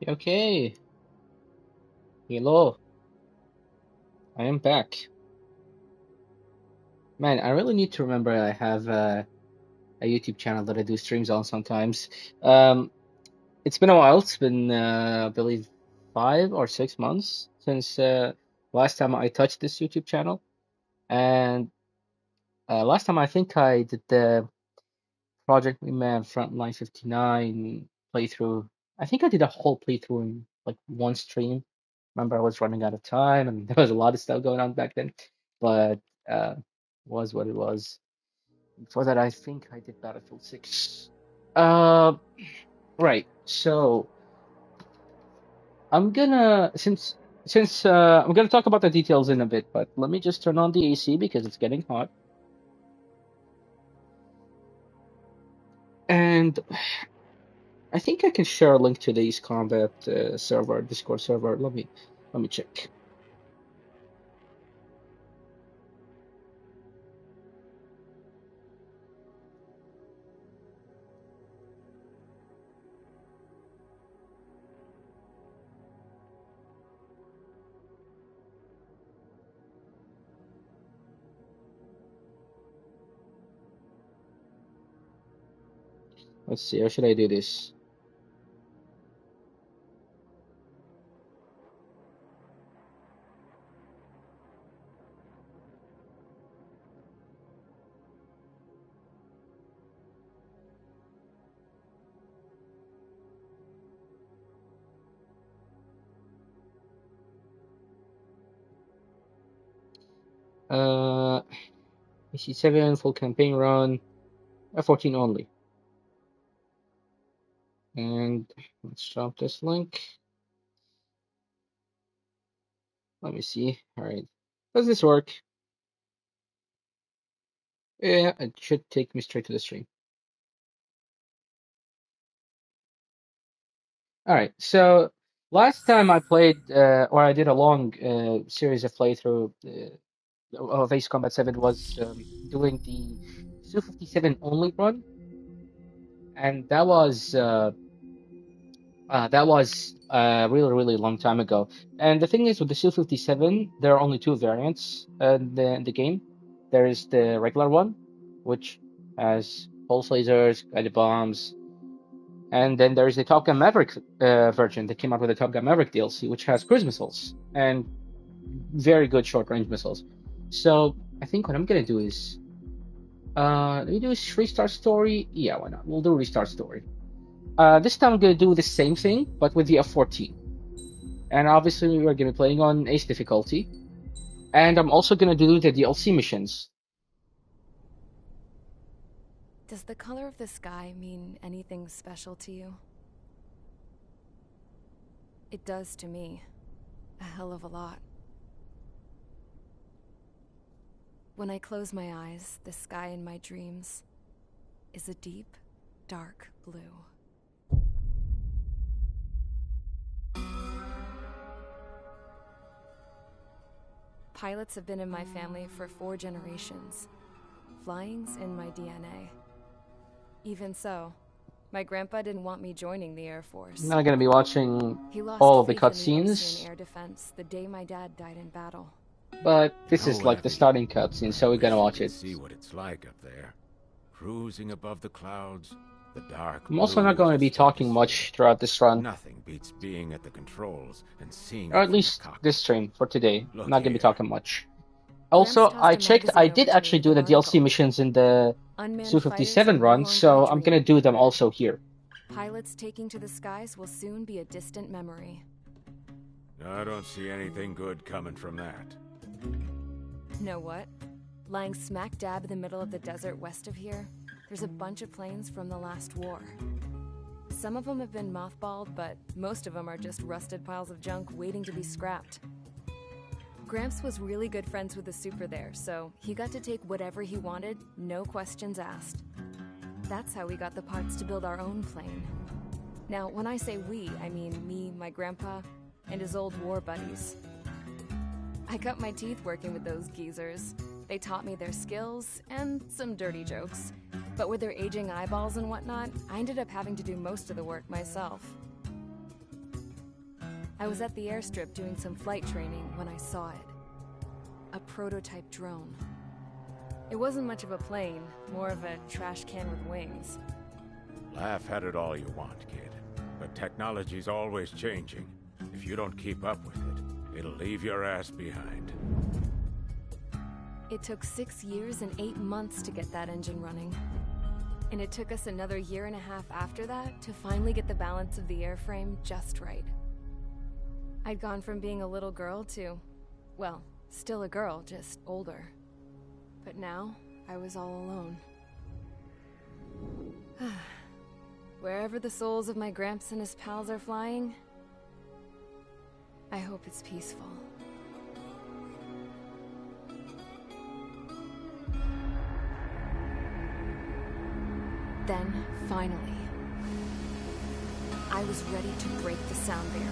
Okay, hello, I am back. Man, I really need to remember I have a YouTube channel that I do streams on sometimes. Um, it's been a while. It's been, I believe, 5 or 6 months since last time I touched this YouTube channel. And last time I think I did the Project Man Frontline 59 playthrough. I think I did a whole playthrough in like one stream. Remember, I was running out of time and there was a lot of stuff going on back then, but was what it was. Before that, I think I did Battlefield 6. Uh, right. So I'm gonna I'm gonna talk about the details in a bit, but let me just turn on the AC because it's getting hot. And I think I can share a link to the East Combat server, Discord server. Let me check. Let's see. How should I do this? Uh, AC7 full campaign run, F-14 only. And let's drop this link. Let me see. All right. Does this work? Yeah, it should take me straight to the stream. All right. So last time I played, or I did a long series of playthrough of Ace Combat 7 was doing the Su-57 only run, and that was really really long time ago. And the thing is, with the Su-57, there are only two variants in the game. There is the regular one, which has pulse lasers, guided bombs, and then there is the Top Gun Maverick version that came out with the Top Gun Maverick DLC, which has cruise missiles and very good short range missiles. So I think what I'm gonna do is, let me do a restart story. Yeah, why not? We'll do a restart story. This time I'm gonna do the same thing, but with the F-14. And obviously we're gonna be playing on Ace difficulty. And I'm also gonna do the DLC missions. Does the color of the sky mean anything special to you? It does to me. A hell of a lot. When I close my eyes, the sky in my dreams is a deep, dark blue. Pilots have been in my family for 4 generations. Flying's in my DNA. Even so, my grandpa didn't want me joining the Air I'm Force. not gonna be watching He lost all of the faith in the Ocean cutscenes, Air Defense the day my dad died in battle. but this is No like the Abby. starting cutscene, so I we're gonna wish you watch could it. see what it's like up there. Cruising above the clouds, the dark I'm also not blue as going to you be start to talking see it. much throughout this run, Nothing beats being at the controls and seeing or it at from the least this cockpit. stream for today. I'm Look not going to be here. talking much. Gramps Also, tossed I a checked, I magazine did over to me actually with do an the DLC article. missions in the Unmanned fighters are Su-57 no run, longer a so I'm going dream to do them either. also here. Pilots taking to the skies will soon be a distant memory. I don't see anything good coming from that. Know what? Lying smack dab in the middle of the desert west of here, there's a bunch of planes from the last war. Some of them have been mothballed, but most of them are just rusted piles of junk waiting to be scrapped. Gramps was really good friends with the super there, so he got to take whatever he wanted, no questions asked. That's how we got the parts to build our own plane. Now, when I say we, I mean me, my grandpa, and his old war buddies. I cut my teeth working with those geezers. They taught me their skills and some dirty jokes. But with their aging eyeballs and whatnot, I ended up having to do most of the work myself. I was at the airstrip doing some flight training when I saw it. A prototype drone. It wasn't much of a plane, more of a trash can with wings. Laugh at it all you want, kid. But technology's always changing. If you don't keep up with it, it'll leave your ass behind. It took 6 years and 8 months to get that engine running. And it took us another 1.5 years after that to finally get the balance of the airframe just right. I'd gone from being a little girl to, well, still a girl, just older. But now, I was all alone. Wherever the souls of my Gramps and his pals are flying, I hope it's peaceful. Then, finally, I was ready to break the sound barrier.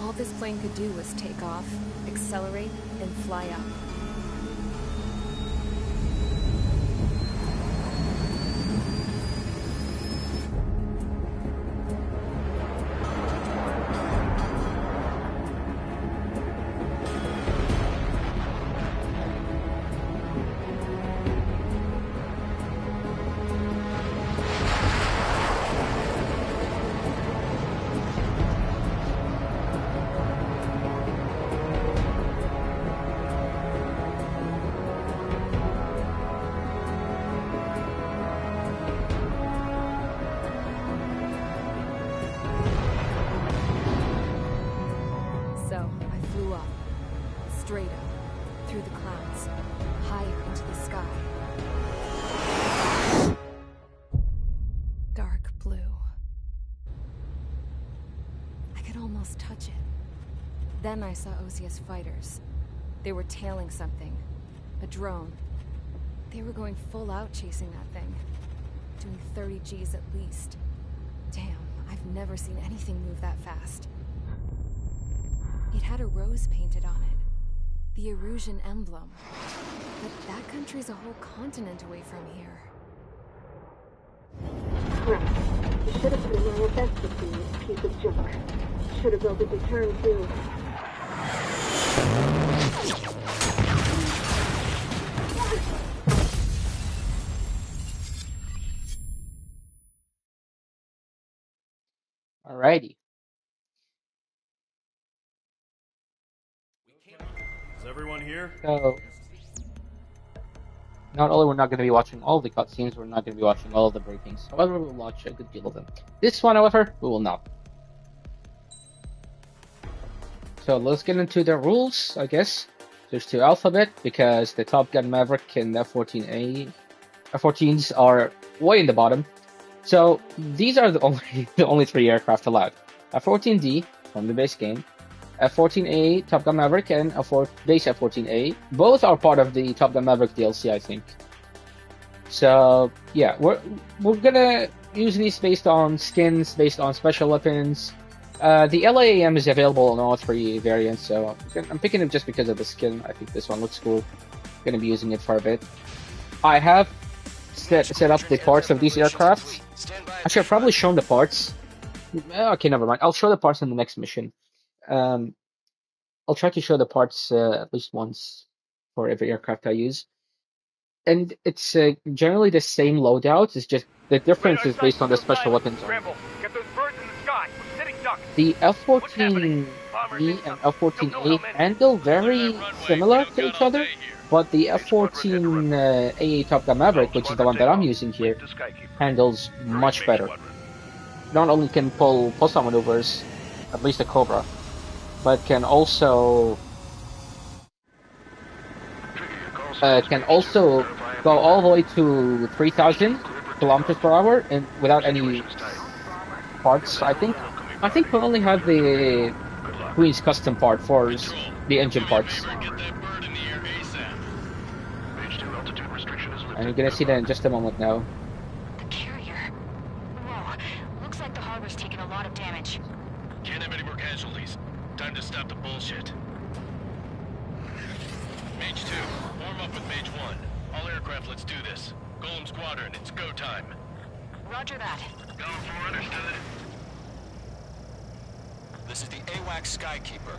All this plane could do was take off, accelerate, and fly up. So, I flew up, straight up, through the clouds, higher into the sky. Dark blue. I could almost touch it. Then I saw Osia's fighters. They were tailing something. A drone. They were going full out chasing that thing. Doing 30 Gs at least. Damn, I've never seen anything move that fast. It had a rose painted on it. The Erusian emblem. But that country's a whole continent away from here. Right. You should have put an IFS system in this piece of junk. Should have built a deterrent too. Alrighty. Is everyone here? So, not only we're not going to be watching all the cutscenes, we're not going to be watching all of the briefings. However, we'll watch a good deal of them. This one, however, we will not. So let's get into the rules, I guess. There's 2 alphabet, because the Top Gun Maverick and F-14A, F-14s are way in the bottom. So these are the only 3 aircraft allowed. F-14D from the base game, F-14A, Top Gun Maverick, and base F-14A. Both are part of the Top Gun Maverick DLC, I think. So yeah, we're gonna use these based on skins, based on special weapons. The LAAM is available on all 3 variants, so I'm picking it just because of the skin. I think this one looks cool. Gonna be using it for a bit. I have set up the parts of these aircraft. Actually, I've probably shown the parts. Okay, never mind. I'll show the parts in the next mission. I'll try to show the parts at least once for every aircraft I use. And it's generally the same loadout. It's just the difference is based on the special weapons. Get those birds in the sky. We're sitting ducks. The F-14B and F-14A handle very similar to each other, but the F-14A Top Gun Maverick, which is the one that I'm using here, handles much better. Not only can pull pulsar maneuvers, at least the Cobra, but can also go all the way to 3,000 kilometers per hour and without any parts. I think we only have the Queen's custom part for the engine parts. And you're gonna see that in just a moment now. The carrier. Whoa. Looks like the harbor's taken a lot of damage. Can't have any more casualties. Time to stop the bullshit. Mage 2, warm up with Mage 1. All aircraft, let's do this. Golem Squadron, it's go time. Roger that. Go for understood. This is the AWACS Skykeeper.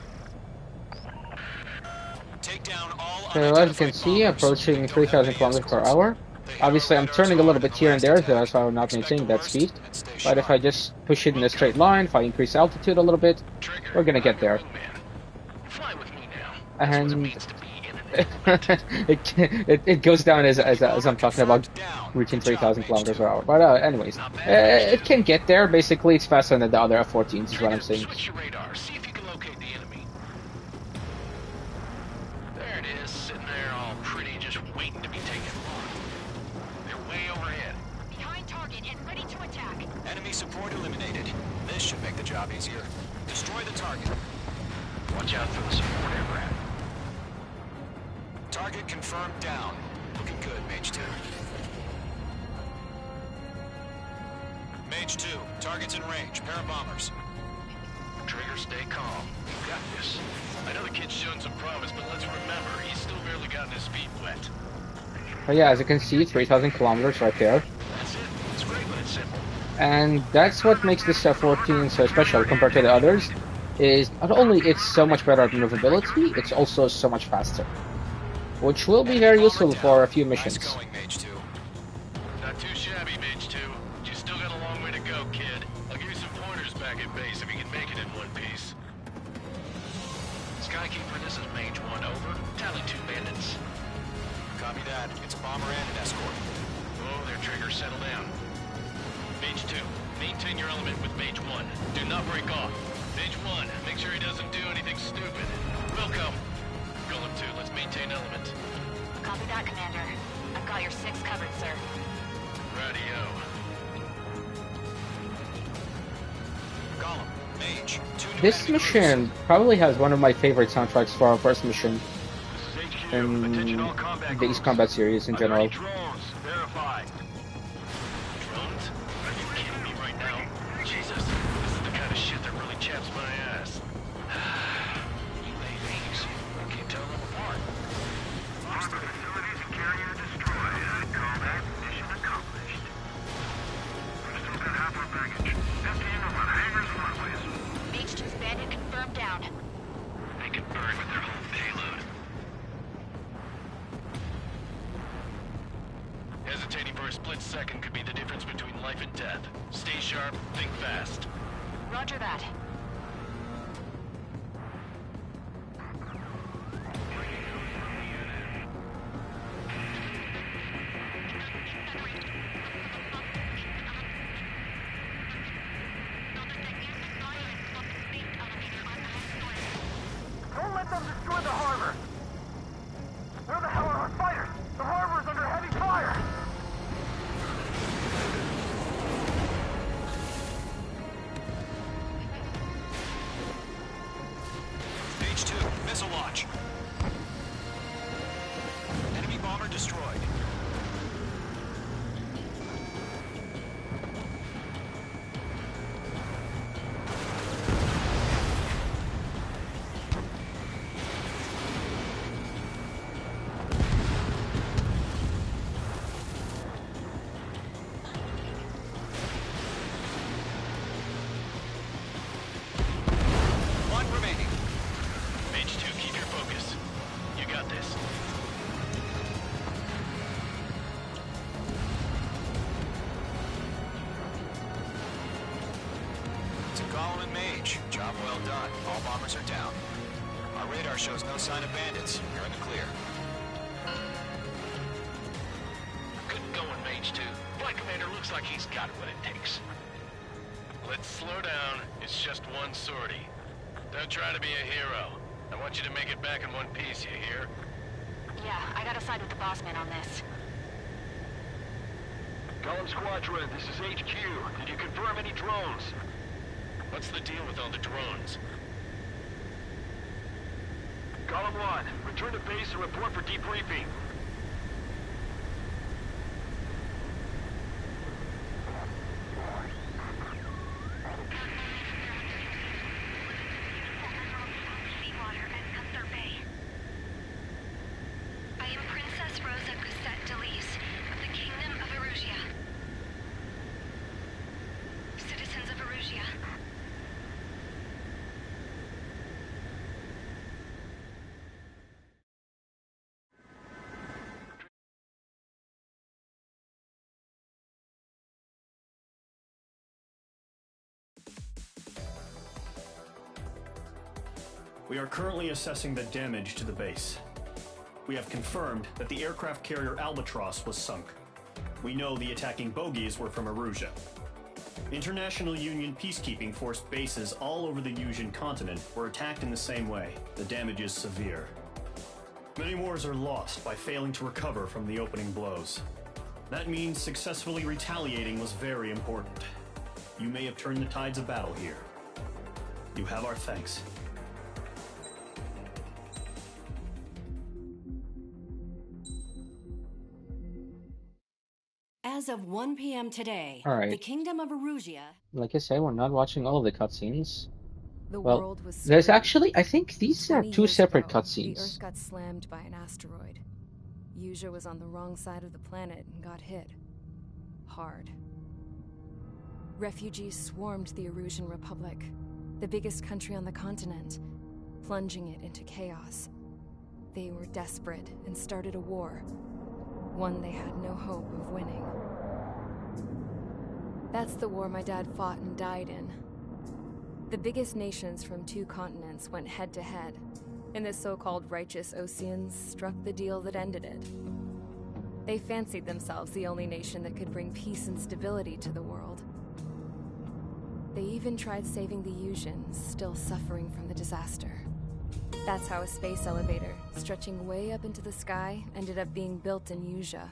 Take down all So as you can unidentified see, bombers. approaching They don't have 3,000 any kilometers per escorts. hour. They hit our Obviously, I'm radars turning a little hard in bit the here and last there, attack. so I'm not Expect the maintaining that worst speed. and stay But if I sharp. just push it in a straight line, if I increase altitude a little bit, Trigger, we're gonna get I'm your there. wingman. Fly with me now. That's what it And means to be in an element. it goes down as I'm talking about Confirmed down. reaching Good job, 3,000 Mage kilometers 2. per hour. But anyways, Not bad, Mage it 2. can get there. Basically, it's faster than the other F-14s, is what I'm Trigger, saying. switch your radar. See if you can locate the enemy. There it is, sitting there all pretty, just waiting to be taken on. They're way overhead. Behind target and ready to attack. Enemy support eliminated. This should make the job easier. Destroy the target. Watch out for the support aircraft. Target confirmed down. Looking good, Mage 2. Mage 2, target's in range. Pair of bombers. Trigger, stay calm. You got this. I know the kid's shown some promise, but let's remember, he's still barely gotten his feet wet. But yeah, as you can see, 3,000 kilometers right there. That's it. It's great when it's simple. And that's what makes this F-14 so special compared to the others, is not only it's so much better at maneuverability, it's also so much faster. Which will be very useful for a few missions. Nice going, Mage 2. Not too shabby, Mage 2. You still got a long way to go, kid. I'll give you some pointers back at base if you can make it in one piece. Skykeeper, this is Mage 1, over. Tally 2 bandits. Copy that. It's a bomber and an escort. Oh, their trigger, settle down. Mage 2, maintain your element with Mage 1. Do not break off. Mage 1, make sure he doesn't do anything stupid. Welcome. Golem 2, let's maintain element. Copy that, Commander. I've got your 6 covered, sir. Radio. Golem, Mage, 2 new This enemy mission groups. probably has one of my favorite soundtracks for our first mission This is HQ. in Attention all combat the groups. East Combat series in Are there general. any drones? Verify. Drones? Are you kidding me right now? Jesus, this is the kind of shit that really chaps my ass. UAVs, I can't tell them apart. Harbor facilities and carrier destroyed. Combat mission accomplished. We still got half our baggage. Emptying of our hangars and runways. Mage 2's bandit confirmed down. They could burn with their whole payload. Hesitating for a split second could be the difference between life and death. Stay sharp, think fast. Roger that. Don't let them destroy the harbor! Where the hell are our fighters? The harbor is under heavy fire! Mage 2, missile launch. Enemy bomber destroyed. One remaining. Mage 2, keep your focus. You got this. It's a Golem and Mage. Job well done. All bombers are down. Our radar shows no sign of bandits. You're in the clear. Good going, Mage 2. Flight Commander looks like he's got what it takes. Let's slow down. It's just one sortie. Don't try to be a hero. I want you to make it back in one piece, you hear? Yeah, I gotta side with the boss man on this. Golem Squadron, this is HQ. Did you confirm any drones? What's the deal with all the drones? Golem 1, return to base and report for debriefing. I am Princess Rosa Gusette Delise of the Kingdom of Erusia. Citizens of Erusia, We are currently assessing the damage to the base. We have confirmed that the aircraft carrier Albatross was sunk. We know the attacking bogies were from Erusia. International Union peacekeeping force bases all over the Yusian continent were attacked in the same way. The damage is severe. Many wars are lost by failing to recover from the opening blows. That means successfully retaliating was very important. You may have turned the tides of battle here. You have our thanks. As of 1 p.m. today, All right. the Kingdom of Erusia... Like I said, we're not watching all of the cutscenes. The Well, world was there's screwed. actually, I think these are 20 two years separate ago, the cutscenes. Earth got slammed by an asteroid. Yuja was on the wrong side of the planet and got hit. Hard. Refugees swarmed the Erusian Republic, the biggest country on the continent, plunging it into chaos. They were desperate and started a war, one they had no hope of winning. That's the war my dad fought and died in. The biggest nations from 2 continents went head-to-head, and the so-called righteous Oseans struck the deal that ended it. They fancied themselves the only nation that could bring peace and stability to the world. They even tried saving the Yusians, still suffering from the disaster. That's how a space elevator, stretching way up into the sky, ended up being built in Yuja,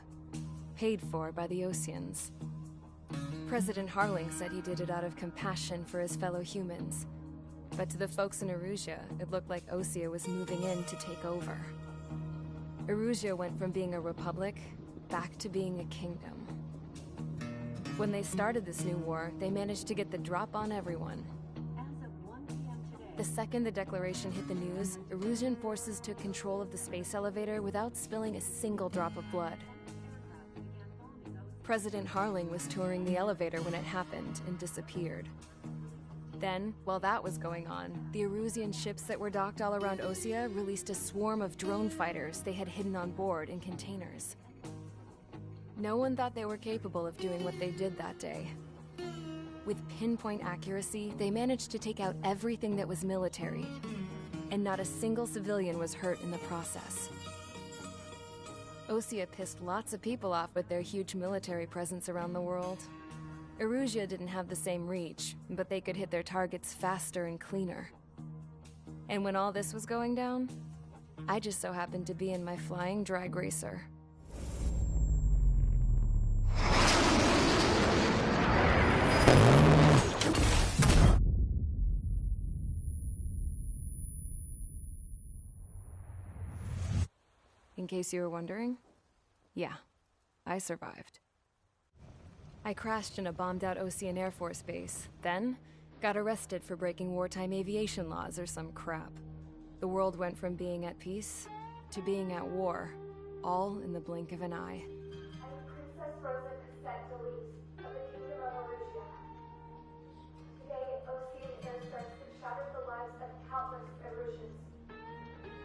paid for by the Oseans. President Harling said he did it out of compassion for his fellow humans. But to the folks in Erusia, it looked like Osea was moving in to take over. Erusia went from being a republic back to being a kingdom. When they started this new war, they managed to get the drop on everyone. The second the declaration hit the news, Erusian forces took control of the space elevator without spilling a single drop of blood. President Harling was touring the elevator when it happened and disappeared. Then, while that was going on, the Erusian ships that were docked all around Osea released a swarm of drone fighters they had hidden on board in containers. No one thought they were capable of doing what they did that day. With pinpoint accuracy, they managed to take out everything that was military, and not a single civilian was hurt in the process. Osea pissed lots of people off with their huge military presence around the world. Erusia didn't have the same reach, but they could hit their targets faster and cleaner. And when all this was going down, I just so happened to be in my flying drag racer. In case you were wondering, yeah, I survived. I crashed in a bombed-out Osean Air Force base, then got arrested for breaking wartime aviation laws or some crap. The world went from being at peace to being at war, all in the blink of an eye. I am Princess Rosa Cassette Delise of the Kingdom of Erusia. Today, Osean airstrikes have shattered the lives of countless Erusians.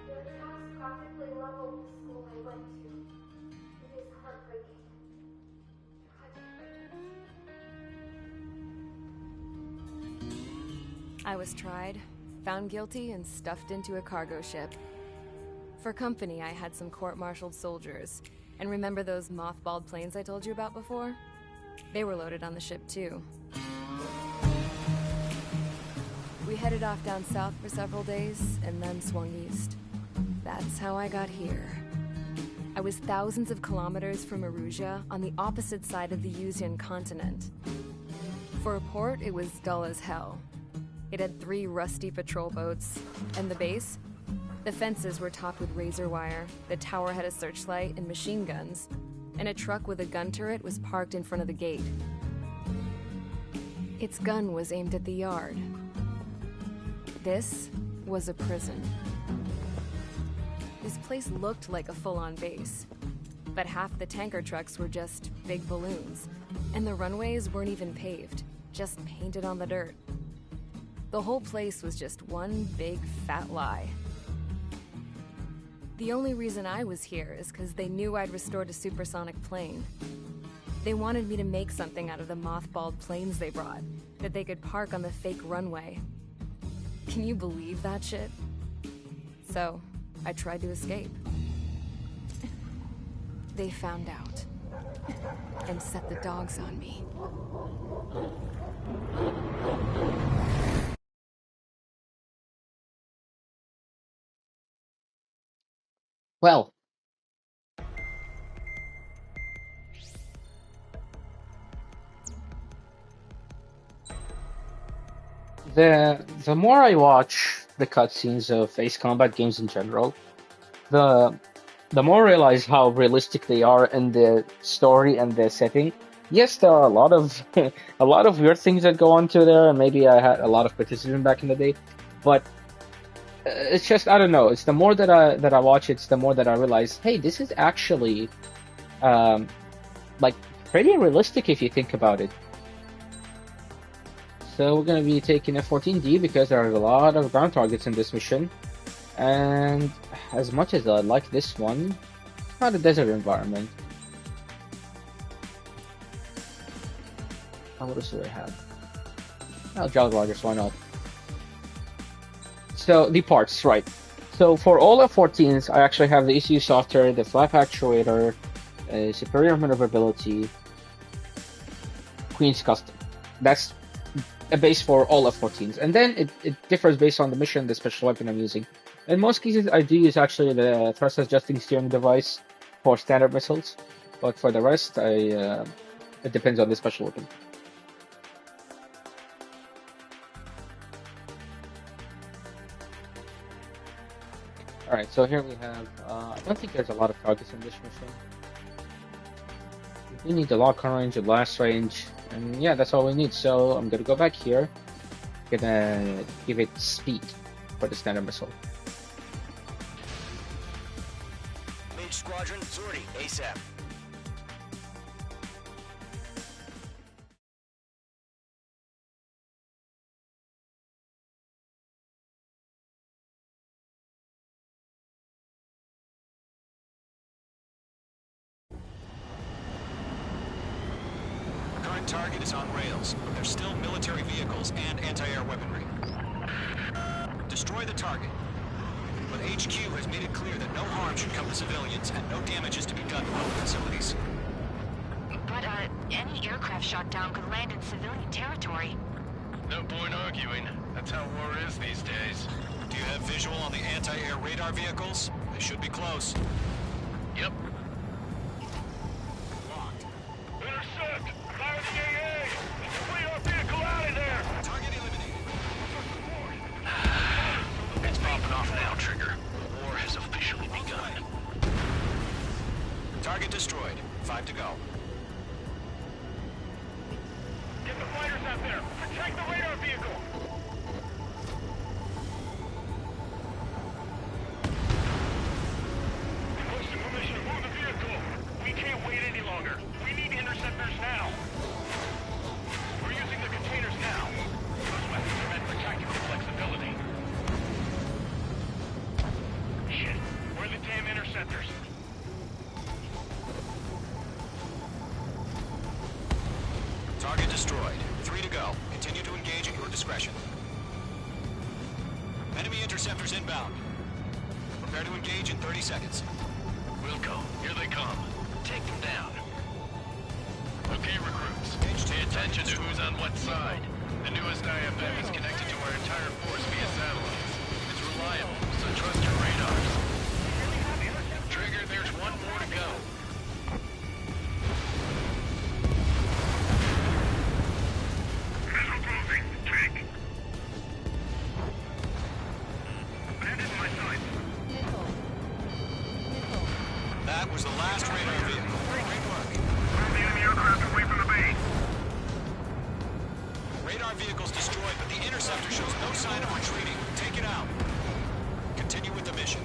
Their attacks practically leveled the school I went to. It is heartbreaking. I was tried, found guilty, and stuffed into a cargo ship. For company, I had some court-martialed soldiers. And remember those mothballed planes I told you about before? They were loaded on the ship, too. We headed off down south for several days, and then swung east. That's how I got here. I was thousands of kilometers from Erusia, on the opposite side of the Yusian continent. For a port, it was dull as hell. It had 3 rusty patrol boats. And the base? The fences were topped with razor wire, the tower had a searchlight and machine guns, and a truck with a gun turret was parked in front of the gate. Its gun was aimed at the yard. This was a prison. This place looked like a full-on base, but half the tanker trucks were just big balloons, and the runways weren't even paved, just painted on the dirt. The whole place was just one big fat lie. The only reason I was here is because they knew I'd restored a supersonic plane. They wanted me to make something out of the mothballed planes they brought, that they could park on the fake runway. Can you believe that shit? So, I tried to escape. They found out. And set the dogs on me. Well, the more I watch the cutscenes of Ace Combat games in general, the the more I realize how realistic they are in the story and the setting. Yes, there are a lot of a lot of weird things that go on to there, and maybe I had a lot of criticism back in the day, but it's just I don't know. It's the more that I watch it, it's the more that I realize, hey, this is actually um like pretty realistic if you think about it. So we're gonna be taking F-14D because there are a lot of ground targets in this mission, and as much as I like this one, it's not a desert environment. Oh, what else do I have? Oh, Jolly Rogers, why not? So the parts, right? So for all F-14s, I actually have the ECU software, the flap actuator, superior maneuverability, Queen's Custom. That's a base for all F-14s, and then it differs based on the mission, the special weapon I'm using. In most cases, I do use actually the thrust adjusting steering device for standard missiles, but for the rest, it depends on the special weapon. Alright, so here we have, I don't think there's a lot of targets in this mission. We need the lock-on range, the blast range, and yeah, that's all we need. So I'm gonna go back here, gonna give it speed for the standard missile. Mage Squadron, sortie, ASAP. Current target is on rails, but there's still military vehicles and anti-air weaponry. Destroy the target. But HQ has made it clear that no harm should come to civilians and no damage is to be done to public facilities. But, any aircraft shot down could land in civilian territory. No point arguing. That's how war is these days. Do you have visual on the anti-air radar vehicles? They should be close. Yep. Locked. Intercept! Fire the AA! Flee our vehicle out of there! Target eliminated. It's popping off now, Trigger. War has officially begun. Target destroyed. 5 to go. Get the fighters out there! Protect the radar vehicle! Requesting permission to move the vehicle! We can't wait any longer! We need interceptors now! We're using the containers now! Those weapons are meant for tactical flexibility. Shit! Where are the damn interceptors? Target destroyed. 3 to go. Continue to engage at your discretion. Enemy interceptors inbound. Prepare to engage in 30 seconds. Wilco, here they come. Take them down. Okay, recruits. Pay attention to who's on what side. The newest IFM is connected to our entire force via satellites. It's reliable, so trust your radars. Trigger, there's one more to go. Missile closing. Check. Bandit in my sights. That was the last radar vehicle. Great work. Move the enemy aircraft away from the base. Radar vehicle's destroyed, but the interceptor shows no sign of retreating. Take it out. Continue with the mission.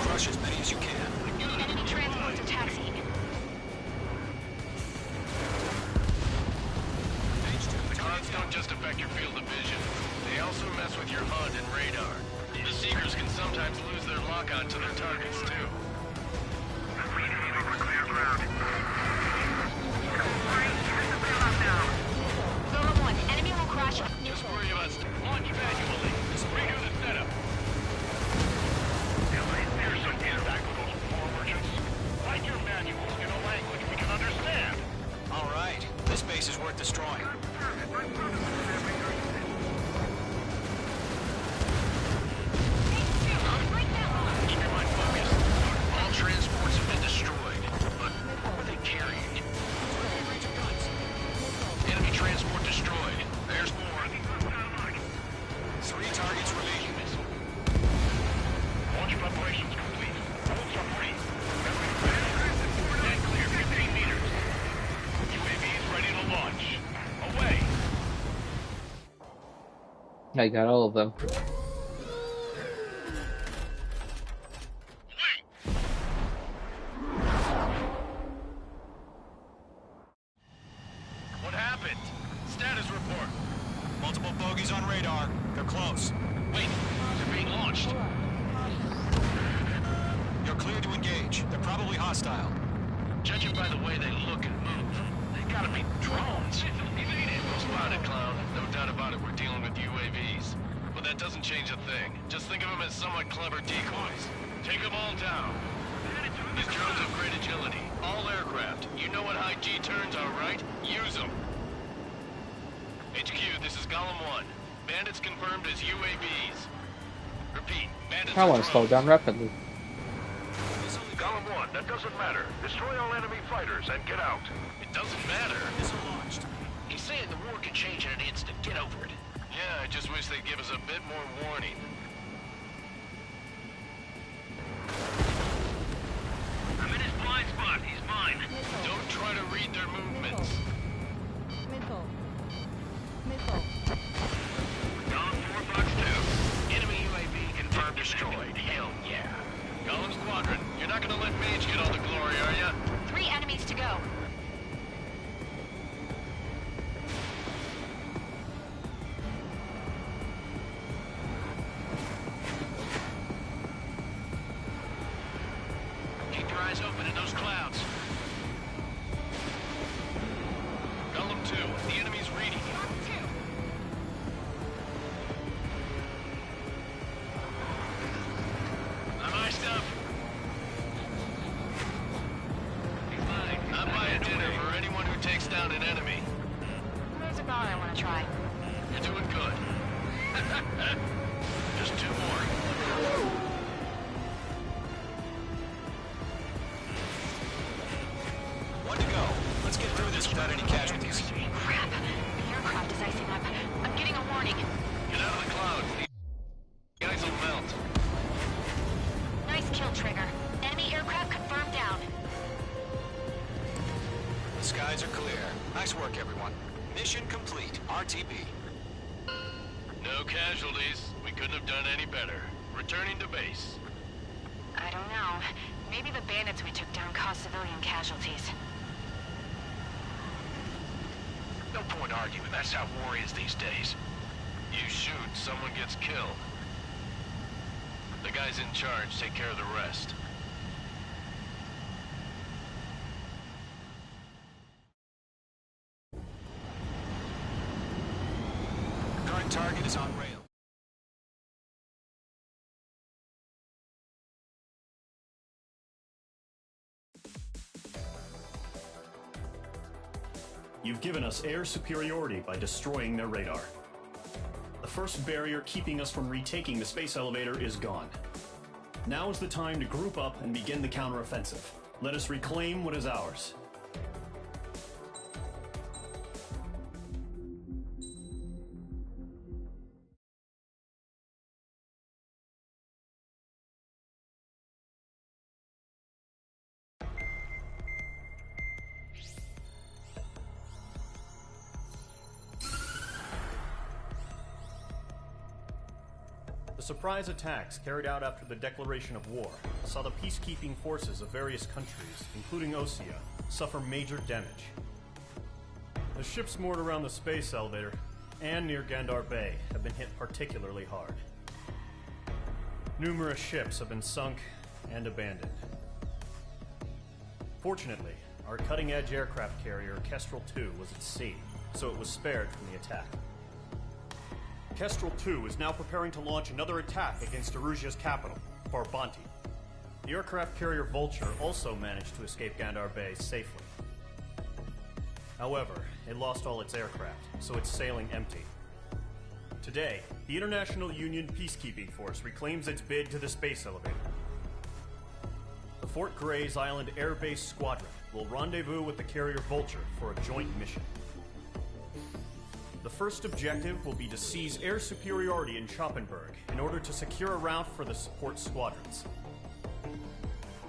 Crush as many as you can. Enemy transports are taxiing. The cards don't just affect your field of vision. They also mess with your HUD and radar. The Seekers can sometimes lose their lock-on to their targets, too. Over clear ground. Zone 1, enemy will crash. Just worry about launch manually. Redo the setup. I got all of them. What happened? Status report. Multiple bogies on radar. They're close. Wait, they're being launched. You're clear to engage. They're probably hostile. Judging by the way they look and move, they gotta be drones. Spotted, clown. No doubt about it, we're dealing with UAVs. But that doesn't change a thing. Just think of them as somewhat clever decoys. Take them all down. These drones have great agility. All aircraft. You know what high G turns are, right? Use them. HQ, this is Golem 1. Bandits confirmed as UAVs. Repeat, bandits I are want to slow drones. down rapidly. Golem 1, that doesn't matter. Destroy all enemy fighters and get out. It doesn't matter. Missile launched. He's saying the war could change in an instant. Get over it. Yeah, I just wish they'd give us a bit more warning. I'm in his blind spot. He's mine. Don't try to read their movements. Missile. Missile. Down 4 bucks 2. Enemy UAV confirmed destroyed. Hell yeah. Golem Squadron, you're not gonna let Mage get all the glory, are ya? 3 enemies to go. Keep your eyes open in those clouds. Golem 2, the enemy's reading you. On my stuff. I'm buying dinner for anyone who takes down an enemy. There's a bomb I want to try. You're doing good. Just 2 more. One to go. Let's get through this without any casualties. Crap. The aircraft is icing up. I'm getting a warning. Get out of the clouds. The guys will melt. Nice kill, Trigger. Enemy aircraft confirmed down. The skies are clear. Nice work, everyone. Mission complete. RTB. No casualties. We couldn't have done any better. Returning to base. I don't know. Maybe the bandits we took down caused civilian casualties. No point arguing. That's how war is these days. You shoot, someone gets killed. The guys in charge take care of the rest. Current target is on rail. You've given us air superiority by destroying their radar. The first barrier keeping us from retaking the space elevator is gone. Now is the time to group up and begin the counteroffensive. Let us reclaim what is ours. The surprise attacks carried out after the declaration of war saw the peacekeeping forces of various countries, including Osea, suffer major damage. The ships moored around the space elevator and near Gandar Bay have been hit particularly hard. Numerous ships have been sunk and abandoned. Fortunately, our cutting-edge aircraft carrier Kestrel 2 was at sea, so it was spared from the attack. Kestrel 2 is now preparing to launch another attack against Erusia's capital, Farbanti. The aircraft carrier Vulture also managed to escape Gandar Bay safely. However, it lost all its aircraft, so it's sailing empty. Today, the International Union Peacekeeping Force reclaims its bid to the space elevator. The Fort Gray's Island Air Base Squadron will rendezvous with the carrier Vulture for a joint mission. The first objective will be to seize air superiority in Schoppenberg in order to secure a route for the support squadrons.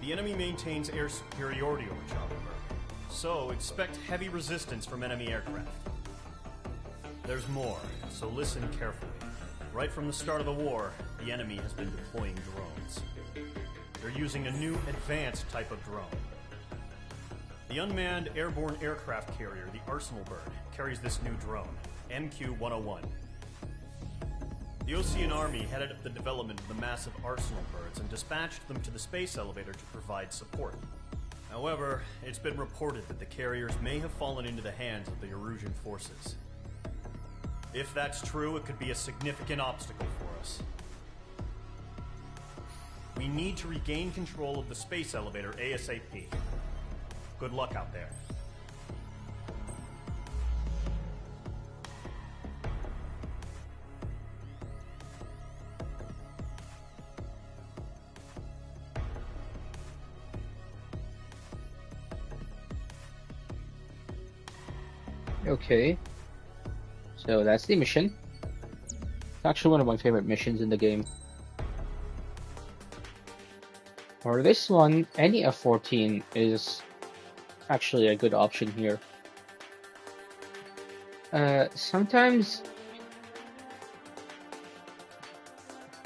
The enemy maintains air superiority over Schoppenberg, so expect heavy resistance from enemy aircraft. There's more, so listen carefully. Right from the start of the war, the enemy has been deploying drones. They're using a new advanced type of drone. The unmanned airborne aircraft carrier, the Arsenal Bird, carries this new drone, MQ-101. The Ocean Army headed up the development of the massive Arsenal Birds and dispatched them to the space elevator to provide support. However, it's been reported that the carriers may have fallen into the hands of the Erusian forces. If that's true, it could be a significant obstacle for us. We need to regain control of the space elevator ASAP. Good luck out there. Okay, so that's the mission. It's actually one of my favorite missions in the game. For this one, any F-14 is actually a good option here. Sometimes...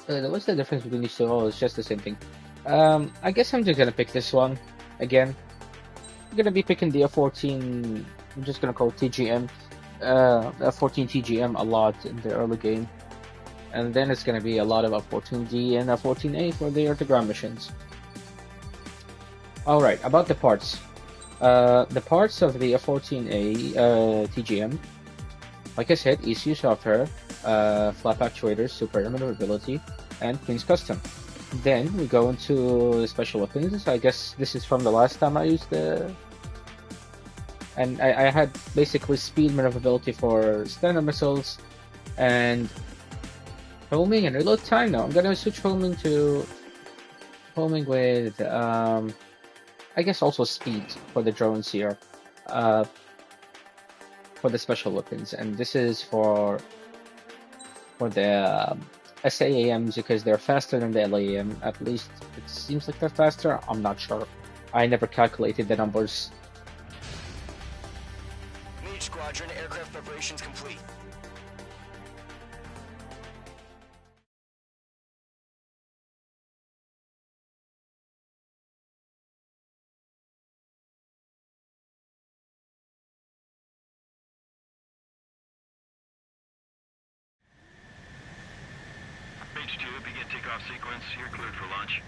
what's the difference between these two? Oh, it's just the same thing. I guess I'm just gonna pick this one again. I'm gonna be picking the F-14. I'm just gonna call it TGM. F-14 TGM a lot in the early game, and then it's gonna be a lot of F-14D and F-14A for the air-to-ground missions. All right, about the parts. The parts of the F-14A TGM, like I said, ECU software, flap actuators, super maneuverability, and Queen's Custom. Then we go into special weapons. I guess this is from the last time I used the... And I had basically speed maneuverability for standard missiles and homing and reload time. Now I'm gonna switch homing to homing with I guess also speed for the drones here, for the special weapons, and this is for the SAAMs because they're faster than the LAM. At least it seems like they're faster. I'm not sure. I never calculated the numbers. Mage Squadron, aircraft preparations complete. Mage 2, begin takeoff sequence. You're cleared for launch.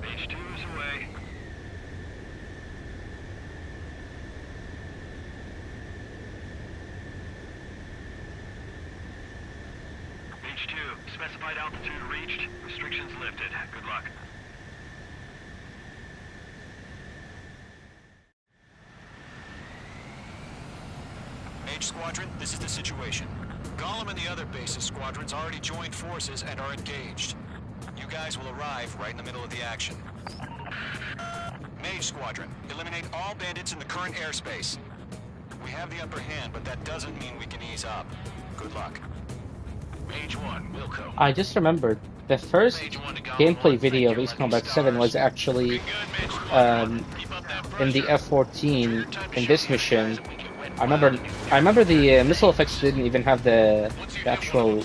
Mage 2 is away. Mage 2, specified altitude reached. Restrictions lifted. Good luck. Mage Squadron, this is the situation. Gollum and the other bases squadrons already joined forces and are engaged. You guys will arrive right in the middle of the action. Mage Squadron, eliminate all bandits in the current airspace. We have the upper hand, but that doesn't mean we can ease up. Good luck. Mage 1, Wilco. I just remembered the first gameplay video of Ace Combat 7 was actually in the F-14 in this mission. I remember the missile effects didn't even have the actual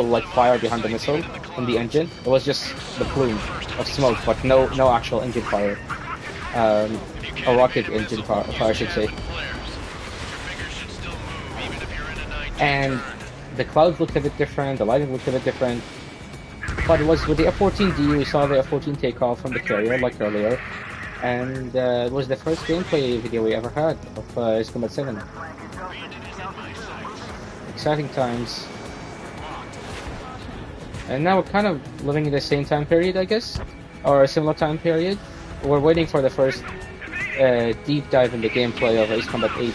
like fire behind the missile in the engine. It was just the plume of smoke, but no actual engine fire. A rocket engine fire, I should say. And the clouds looked a bit different, the lighting looked a bit different. But it was with the F-14D, we saw the F-14 take off from the carrier like earlier. And it was the first gameplay video we ever had of Ace Combat 7. Exciting times. And now we're kind of living in the same time period, I guess, or a similar time period. We're waiting for the first deep dive in the gameplay of Ace Combat 8.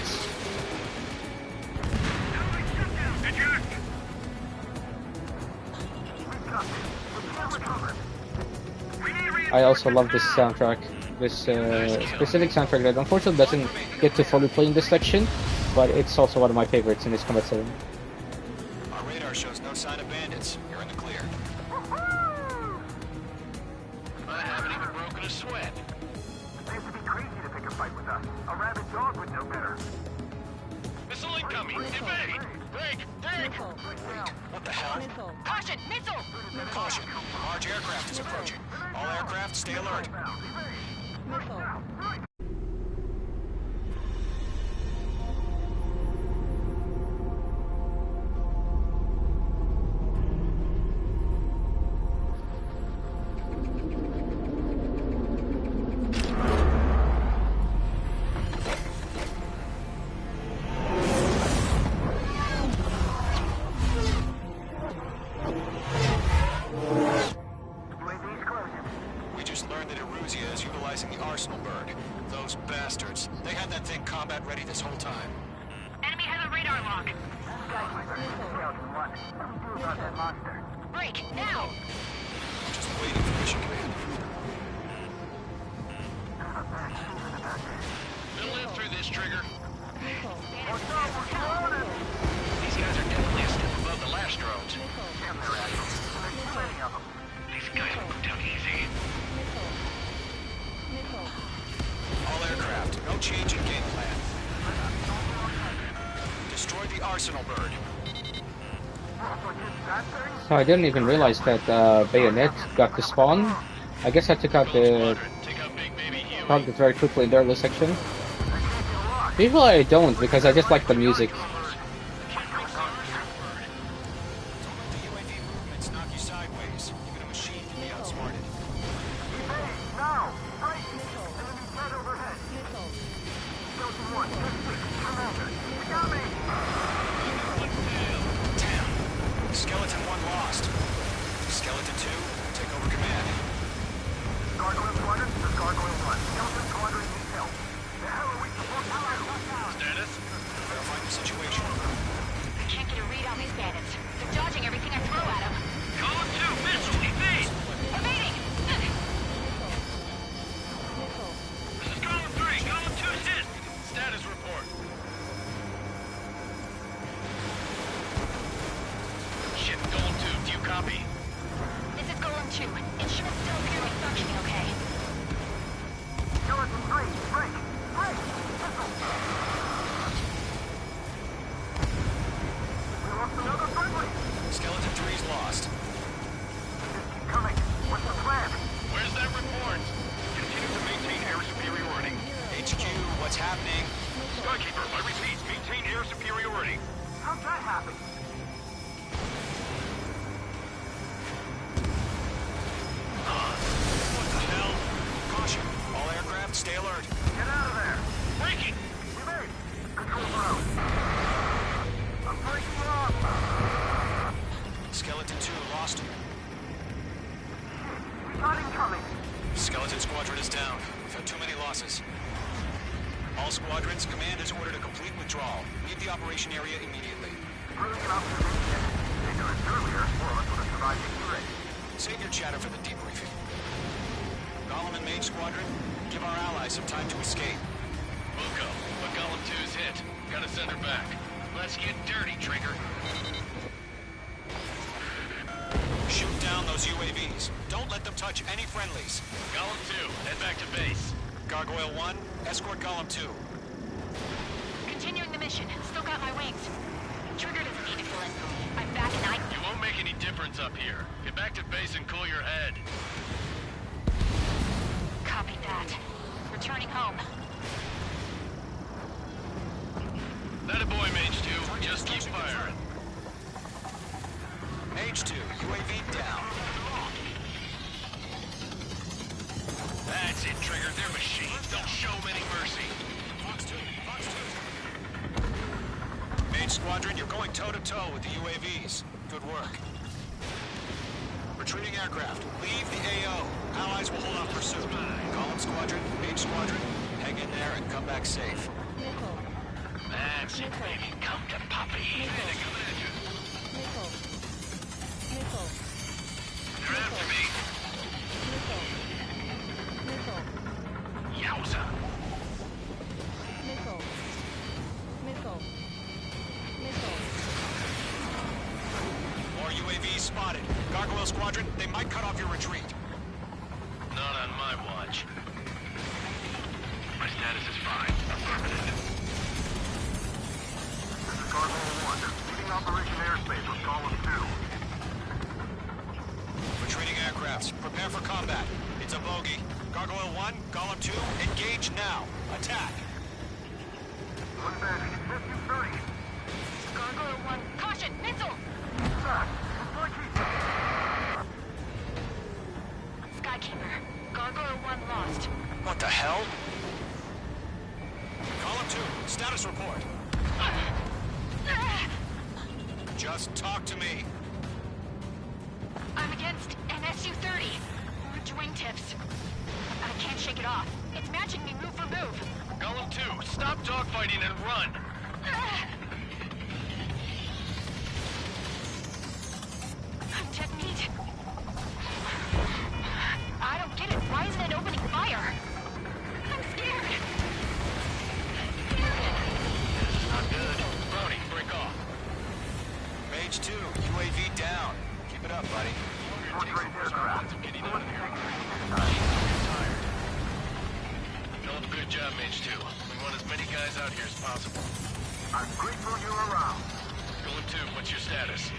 I also love this soundtrack. This specific soundtrack that unfortunately doesn't get to fully play in this section, but it's also one of my favorites in Ace Combat 7. Our radar shows no sign of bandits. You're in the clear. a sweat. They have to be crazy to pick a fight with us. A rabid dog would know better. Missile incoming! Evade! Break! Break! What the hell? Caution! Missile! Caution. Large aircraft is approaching. All aircraft, stay alert. We just learned that Eruzia is utilizing the Arsenal bird. Those bastards. They had that thing combat ready this whole time. Enemy has a radar lock. Break! Now! Just waiting for mission command. We'll live through this, Trigger. These guys are definitely a step above the last drones. These guys will go down easy. All aircraft, no change in game plan. Destroy the Arsenal bird. So I didn't even realize that Bayonet got to spawn. I guess I took out the Take out Big Baby Huey. target very quickly in their list section. Usually I don't because I just like the music. Don't let the UAV movements knock you sideways. Even a machine can be outsmarted. Skeleton 1 lost. Skeleton 2, take over command. Gargoyle Squadron to Gargoyle 1. Skeleton Squadron needs help. The hell are we supposed to do? Status? Verifying the situation. I can't get a read on these bandits. They're dodging everything I throw at them. Column 2, missile, evade! Evading! This is Column 3, Column 2's hit! Status report. Ship Golem 2, do you copy? This is Golem 2. It should still appear like functioning okay. Skeleton 3, break! Break! Missile! We lost another friendly! Skeleton 3's lost. Just keep coming. What's the plan? Where's that report? Continue to maintain air superiority. HQ, what's happening? Skykeeper, I repeat, maintain air superiority. How'd that happen? What the hell? Caution. All aircraft, stay alert. Get out of there! Breaking! Evade! Control ground. I'm breaking off! Skeleton 2 lost. We got incoming! Skeleton Squadron is down. We've had too many losses. All squadrons, command has ordered a complete withdrawal. Leave the operation area immediately. Brilliant observation. Ignorance earlier, more of us would have survived the race. Save your chatter for the debriefing. Golem and Mage Squadron, give our allies some time to escape. We'll go, but Golem 2's hit. Gotta send her back. Let's get dirty, Trigger. Shoot down those UAVs. Don't let them touch any friendlies. Golem 2, head back to base. Gargoyle 1, escort Golem 2. Continuing the mission. Still got my wings. Trigger doesn't need to fill in for me. I'm back and I... You won't make any difference up here. Get back to base and cool your head. Copy that. Returning home. That a boy, Mage 2. Just keep firing. Mage 2, UAV down. That's it, Trigger. They're machines. Don't show them any mercy. Fox 2, Fox 2. Mage Squadron, you're going toe-to-toe with the UAVs. Good work. Retreating aircraft, leave the AO. Allies will hold off pursuit. Golem Squadron, Mage Squadron, hang in there and come back safe. That's it, baby. Come to Poppy. Hey, they're coming at you. They're after me. Yowza. More UAVs spotted. Gargoyle Squadron, they might cut off your retreat. Not on my watch. damage? My status is fine. Affirmative. This is Gargoyle 1. Leaving Operation Airspace with Column 2. Retreating aircrafts, prepare for combat. It's a bogey. Gargoyle 1, Column 2, engage now. Attack. One bandit. F-30. Gargoyle 1, caution, missile! Skykeeper, Gargoyle 1 lost. What the hell? Column 2, status report. Just talk to me. I'm against an Su-30. Orange wingtips. I can't shake it off. It's matching me move for move. Golem 2, stop dogfighting and run! I'm dead meat. I don't get it. Why isn't it opening fire? I'm scared. Not good. Brody, break off. Mage 2, UAV down. Keep it up, buddy. Good job, Mage 2. We want as many guys out here as possible. I'm grateful you're around. Golem 2, what's your status?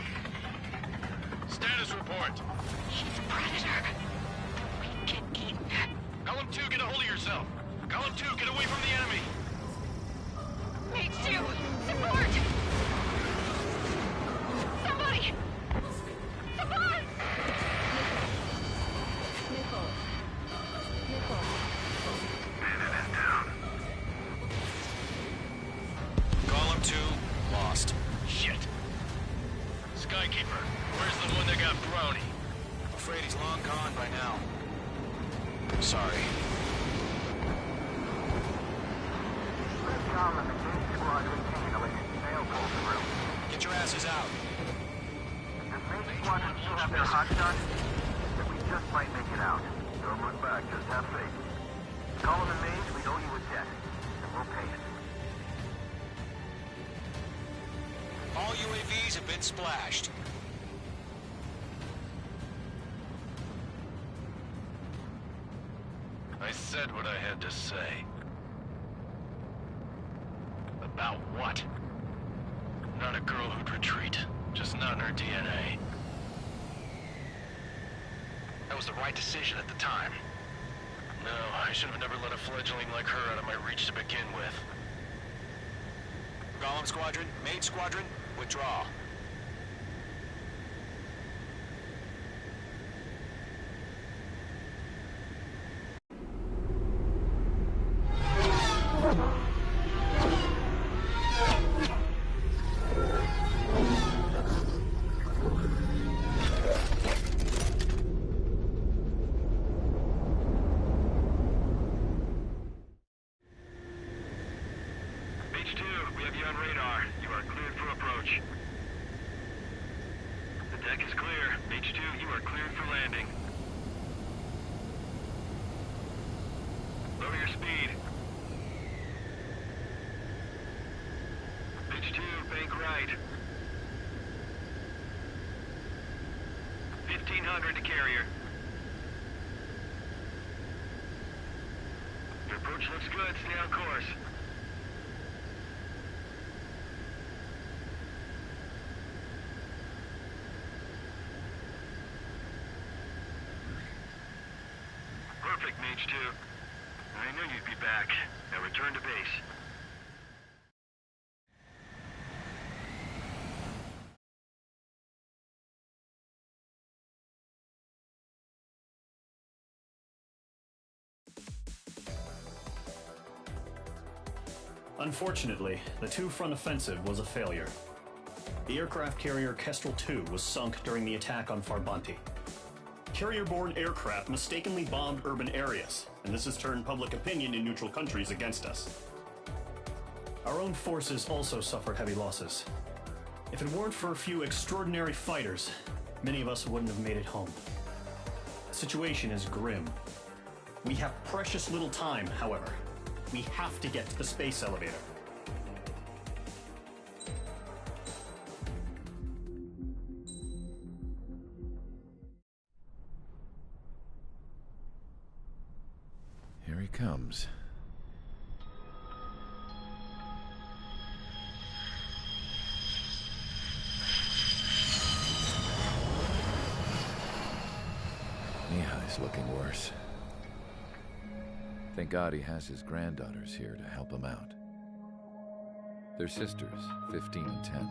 Status report. He's a predator. We get eaten. Golem 2, get a hold of yourself. Golem 2, get away from the enemy. Mage 2, support! Somebody! Support! Column 2, lost. Shit. Skykeeper, where's the one that got Brownie? Afraid he's long gone by now. Sorry. Get your asses out. Does Mage Squadron still have their hot shots? Then we just might make it out. Don't look back, just have faith. Column and Mage, we owe you a debt, and we'll pay it. All UAVs have been splashed. I said what I had to say. About what? Not a girl who'd retreat. Just not in her DNA. That was the right decision at the time. No, I should have never let a fledgling like her out of my reach to begin with. Golem Squadron, Mage Squadron, withdraw. Mage 2, we have you on radar. You are cleared for approach. The deck is clear. Mage 2, you are cleared for landing. Lower your speed. Mage 2, bank right. 1500 to carrier. Your approach looks good. Stay on course. Perfect, Mage 2. I knew you'd be back. Now return to base. Unfortunately, the two-front offensive was a failure. The aircraft carrier Kestrel II was sunk during the attack on Farbanti. Carrier-borne aircraft mistakenly bombed urban areas, and this has turned public opinion in neutral countries against us. Our own forces also suffered heavy losses. If it weren't for a few extraordinary fighters, many of us wouldn't have made it home. The situation is grim. We have precious little time, however. We have to get to the space elevator. he comes. Mihai's looking worse. Thank God he has his granddaughters here to help him out. They're sisters, 15 and 10.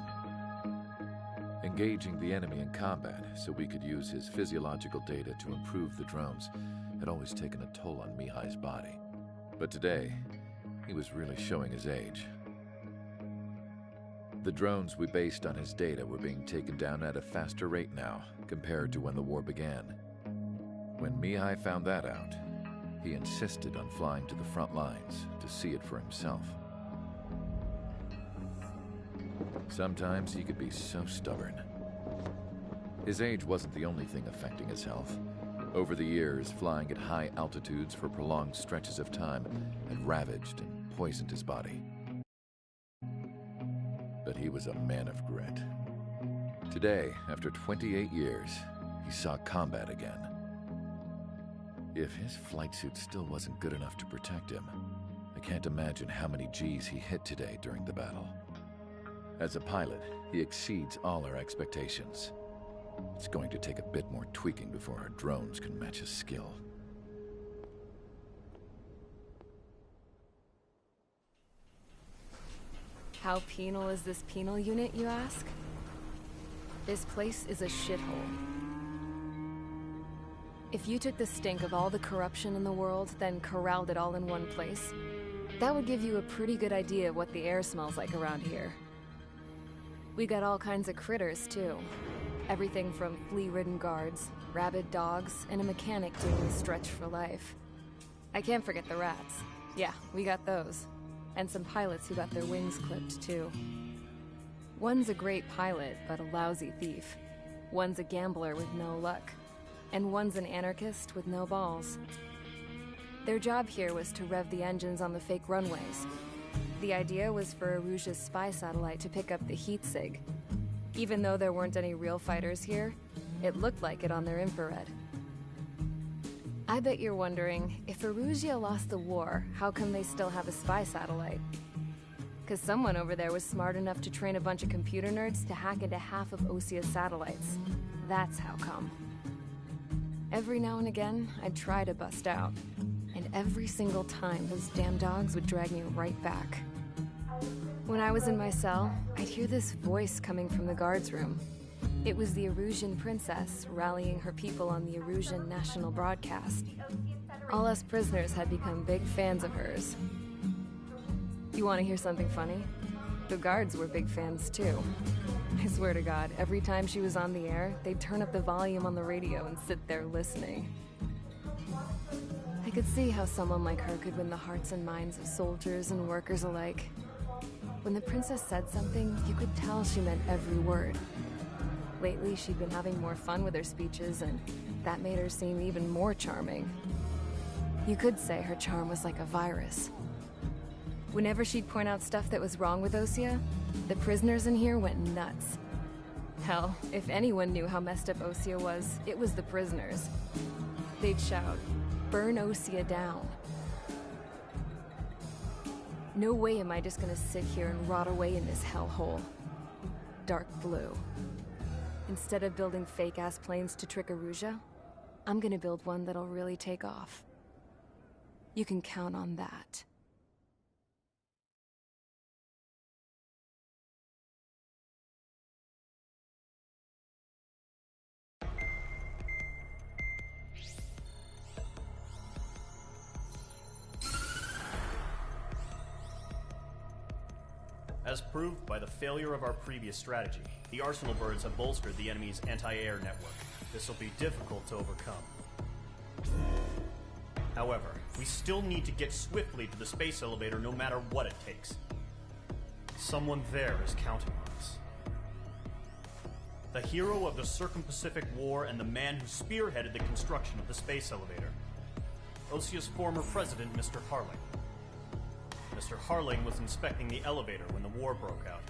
Engaging the enemy in combat so we could use his physiological data to improve the drones had always taken a toll on Mihai's body. But today, he was really showing his age. The drones we based on his data were being taken down at a faster rate now compared to when the war began. When Mihai found that out, he insisted on flying to the front lines to see it for himself. Sometimes he could be so stubborn. His age wasn't the only thing affecting his health. Over the years, flying at high altitudes for prolonged stretches of time had ravaged and poisoned his body. But he was a man of grit. Today, after 28 years, he saw combat again. If his flight suit still wasn't good enough to protect him, I can't imagine how many Gs he hit today during the battle. As a pilot, he exceeds all our expectations. It's going to take a bit more tweaking before our drones can match his skill. How penal is this penal unit, you ask? This place is a shithole. If you took the stink of all the corruption in the world, then corralled it all in one place, that would give you a pretty good idea of what the air smells like around here. We got all kinds of critters, too. Everything from flea-ridden guards, rabid dogs, and a mechanic doing the stretch for life. I can't forget the rats. Yeah, we got those. And some pilots who got their wings clipped, too. One's a great pilot, but a lousy thief. One's a gambler with no luck. And one's an anarchist with no balls. Their job here was to rev the engines on the fake runways. The idea was for Aruja's spy satellite to pick up the heat sig. Even though there weren't any real fighters here, it looked like it on their infrared. I bet you're wondering, if Aruja lost the war, how come they still have a spy satellite? Because someone over there was smart enough to train a bunch of computer nerds to hack into half of Osia's satellites. That's how come. Every now and again, I'd try to bust out. And every single time, those damn dogs would drag me right back. When I was in my cell, I'd hear this voice coming from the guards room. It was the Erusian princess rallying her people on the Erusian national broadcast. All us prisoners had become big fans of hers. You want to hear something funny? The guards were big fans too. I swear to God, every time she was on the air, they'd turn up the volume on the radio and sit there listening. I could see how someone like her could win the hearts and minds of soldiers and workers alike. When the princess said something, you could tell she meant every word. Lately, she'd been having more fun with her speeches, and that made her seem even more charming. You could say her charm was like a virus. Whenever she'd point out stuff that was wrong with Osia, the prisoners in here went nuts. Hell, if anyone knew how messed up Osia was, it was the prisoners. They'd shout, "Burn Osia down." No way am I just gonna sit here and rot away in this hellhole. Dark blue. Instead of building fake-ass planes to trick Aruja, I'm gonna build one that'll really take off. You can count on that. As proved by the failure of our previous strategy, the Arsenal birds have bolstered the enemy's anti-air network. This will be difficult to overcome. However, we still need to get swiftly to the space elevator no matter what it takes. Someone there is counting on us. The hero of the Circum-Pacific War and the man who spearheaded the construction of the space elevator. Osia's former president, Mr. Harling. Mr. Harling was inspecting the elevator when the war broke out.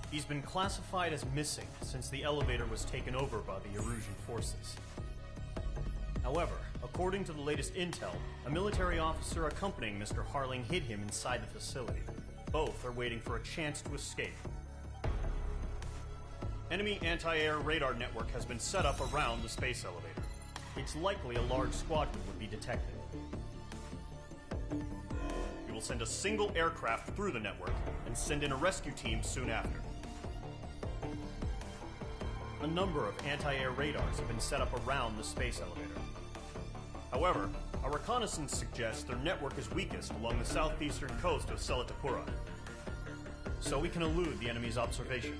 He's been classified as missing since the elevator was taken over by the Erusian forces. However, According to the latest intel, a military officer accompanying Mr. Harling hid him inside the facility. Both are waiting for a chance to escape. Enemy anti-air radar network has been set up around the space elevator. It's likely a large squadron would be detected. We will send a single aircraft through the network and send in a rescue team soon after. A number of anti-air radars have been set up around the space elevator. However, our reconnaissance suggests their network is weakest along the southeastern coast of Selatapura, so we can elude the enemy's observation.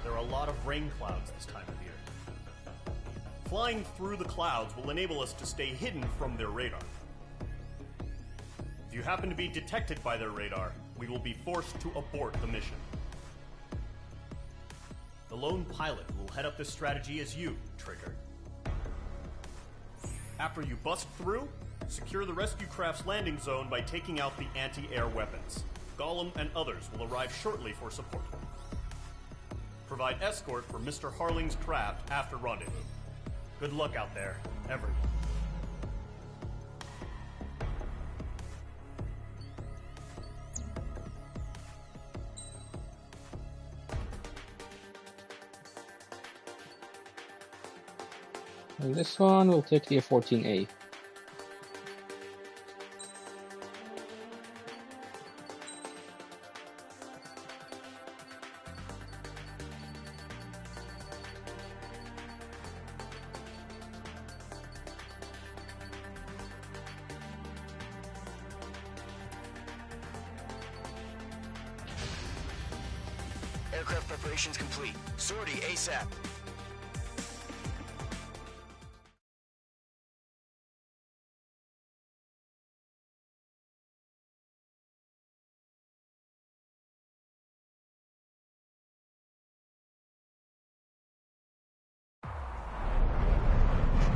There are a lot of rain clouds this time of year. Flying through the clouds will enable us to stay hidden from their radar. If you happen to be detected by their radar, we will be forced to abort the mission. The lone pilot who will head up this strategy is you, Trigger. After you bust through, secure the rescue craft's landing zone by taking out the anti-air weapons. Gollum and others will arrive shortly for support. Provide escort for Mr. Harling's craft after rendezvous. Good luck out there, everyone. And this one will take the F-14A. Aircraft preparations complete. Sortie ASAP.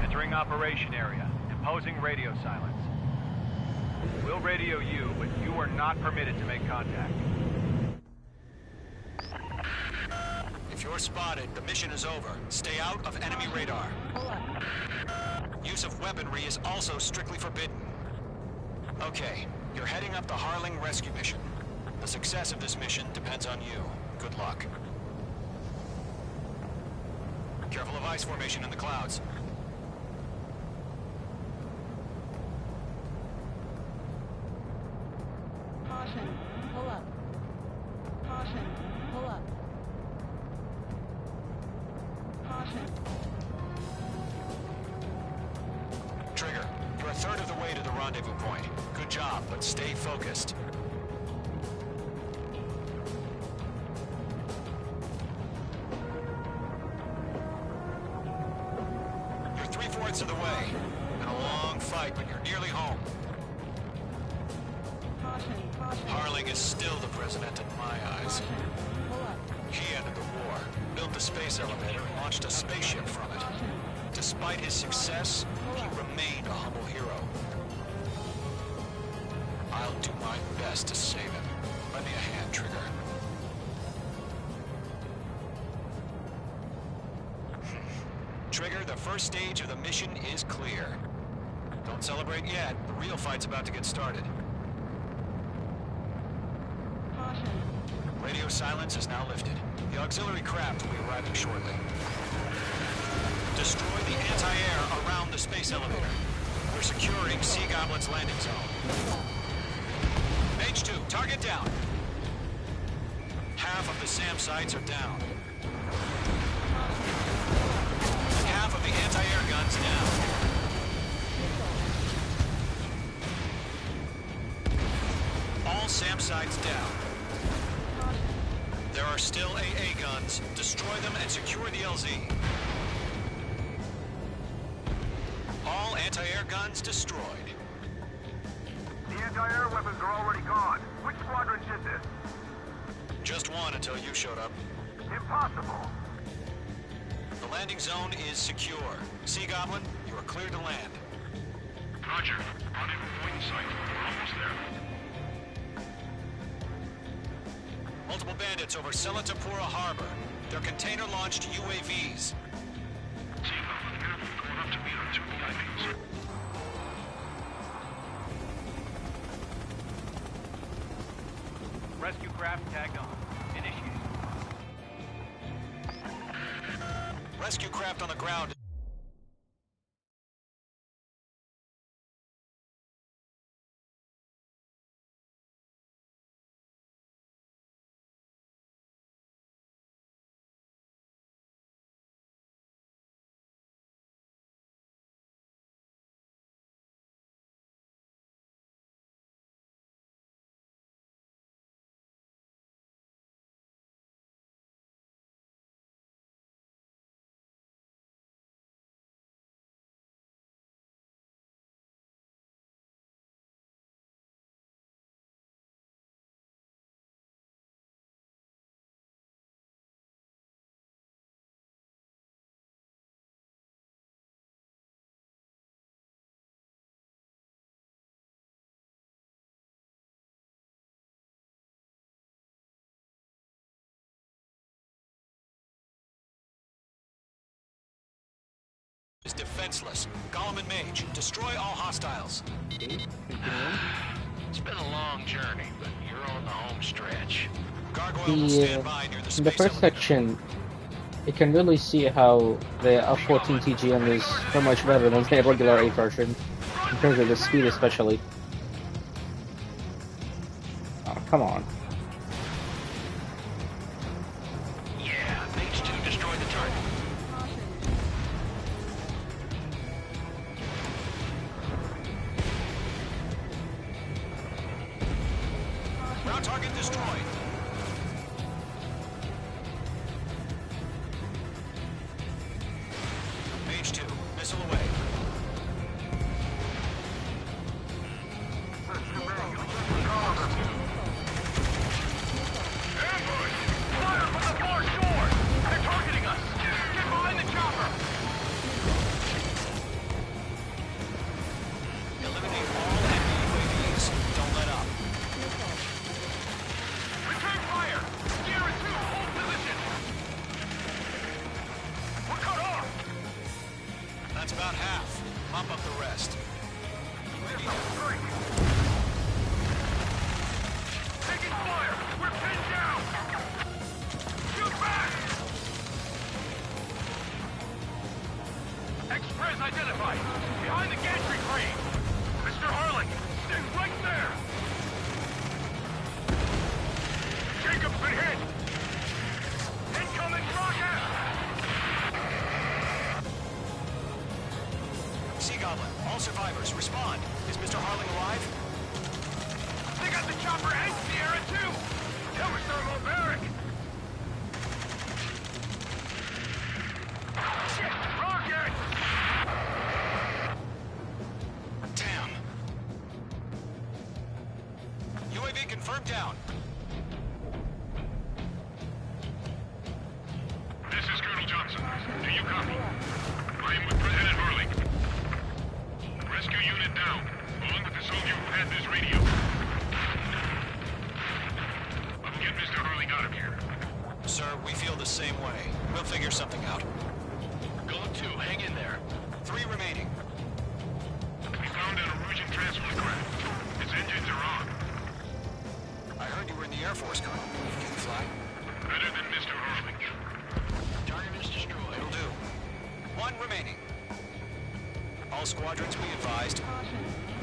Entering operation area. Imposing radio silence. We'll radio you, but you are not permitted to make contact. If you're spotted, the mission is over. Stay out of enemy radar. Use of weaponry is also strictly forbidden. Okay, you're heading up the Harling rescue mission. The success of this mission depends on you. Good luck. Careful of ice formation in the clouds. Caution, pull up. Caution, pull up. Caution. Trigger, you're a third of the way to the rendezvous point. Good job, but stay focused. You're 3/4 of the way. Been a long fight, but you're nearly home. Caution, caution. Harling is still the president in my eyes. Caution, pull up. He ended the war, built the space elevator, and launched a spaceship from it. Despite his success, he remained a humble hero. I'll do my best to save him. Lend me a hand, Trigger. Trigger, the first stage of the mission is clear. Don't celebrate yet. The real fight's about to get started. Caution. Radio silence is now lifted. The auxiliary craft will be arriving shortly. Destroy the anti-air around the space elevator. We're securing Sea Goblin's landing zone. H2, target down. Half of the SAM sites are down. Half of the anti-air guns down. All SAM sites down. There are still AA guns. Destroy them and secure the LZ. All anti-air guns destroyed. The anti-air weapons are already gone. Which squadron did this? Just one until you showed up. Impossible. The landing zone is secure. Sea Goblin, you are cleared to land. Roger. Rendezvous point in sight. We're almost there. Multiple bandits over Selatapura Harbor. They're container-launched UAVs. Sea Goblin here. Going up to meet our two VIPs. Rescue craft tagged on. Initiated. Rescue craft on the ground. Is defenseless. Golem and Mage, destroy all hostiles. It's been a long journey, but you're on the home stretch. Gargoyle will stand by near the In the space first elevator. section, you can really see how the F-14 TGM is so much better than the regular A version, in terms of the speed especially. Oh, come on. Yeah, Mage 2 destroy the target. Ground target destroyed. Mage 2, missile away. Ambush! Fire from the far shore! They're targeting us! Get behind the chopper! Eliminate all enemy UAVs. Don't let up. Return fire! Sierra 2, hold position! We're cut off! That's about half. Mop up the rest. Three. Taking fire! We're pinned down! Shoot back! Express identified! Behind the gantry crane! Mr. Harling, stay right there! Jacob's been hit! Incoming rocket! Sea Goblin, all survivors, respond. Is Mr. Harling alive? They got the chopper and Sierra too! That was thermobaric! Shit! Rocket! Damn. UAV confirmed down. This is Colonel Johnson. Do you copy? I am with President Hurley. Rescue unit down, along with the soldier who had this radio. I will get Mr. Hurley out of here. Sir, we feel the same way. We'll figure something out. Golem 2, hang in there. 3 remaining. We found an Erusian transport craft. Its engines are on. I heard you were in the Air Force, Colonel. Can you fly? Better than Mr. Hurley. Target is destroyed. It'll do. 1 remaining. All squadrons be advised.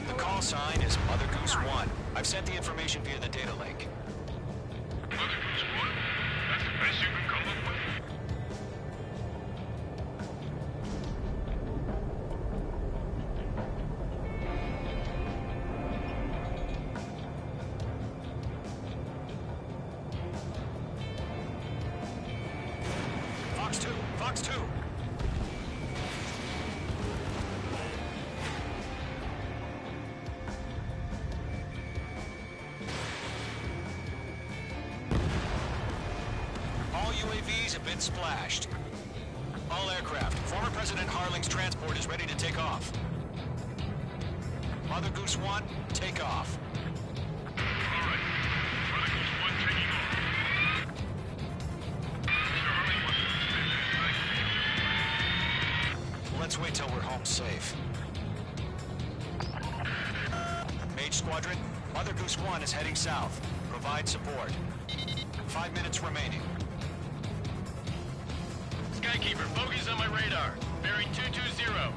The call sign is Mother Goose 1. I've sent the information via the data link. Mother Goose 1? That's the best you can come up with? Fox 2! Fox 2! All UAVs have been splashed. All aircraft, former President Harling's transport is ready to take off. Mother Goose 1, take off. All right. Mother Goose 1 taking off. Mr. Hurley wants to visit. Let's wait till we're home safe. Mage Squadron, Mother Goose 1 is heading south. Provide support. 5 minutes remaining. Skykeeper, bogeys on my radar. Bearing 220.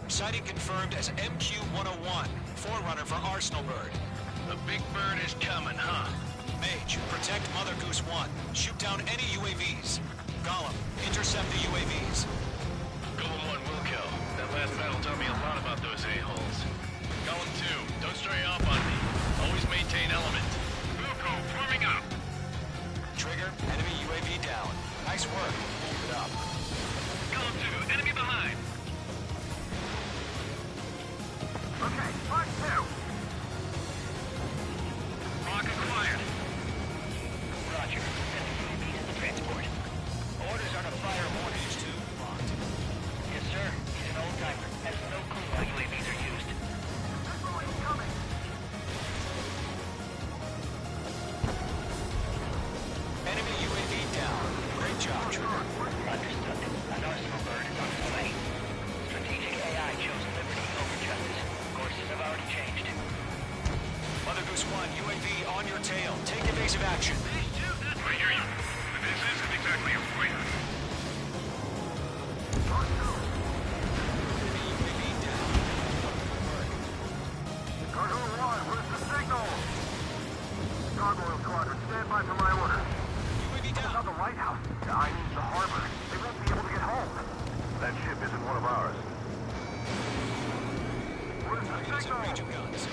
Sighting confirmed as MQ-101, forerunner for Arsenal Bird. The big bird is coming, huh? Mage, protect Mother Goose 1. Shoot down any UAVs. Gollum, intercept the UAVs. Golem 1 will kill. That last battle taught me a lot about those a-holes. Golem 2, don't stray off on me. Always maintain element. Wilco, forming up. Trigger, enemy UAV down. Nice work. Keep it up. Golem 2, enemy behind. Okay, Mark 2. Lock acquired. Roger. Enemy in the transport. Orders are to fire warning. H2, locked. Yes, sir. He's an old-timer. Has no clue how UAVs are used. Missile incoming. Enemy UAV down. Great job, Trigger. Understood. An Arsenal Bird is on its way. Strategic AI chose liberty over justice. Courses have already changed. Mother Goose 1, UAV on your tail. Take evasive action. I hear you. But this isn't exactly a fighter. Enemy UAV down. Cargo 1, where's the signal? Gargoyle Squadron, stand by for my order. UAV It's down. not the lighthouse. I mean the harbor. They won't be able to get home. That ship isn't one of ours. Where's the Using signal? region guns.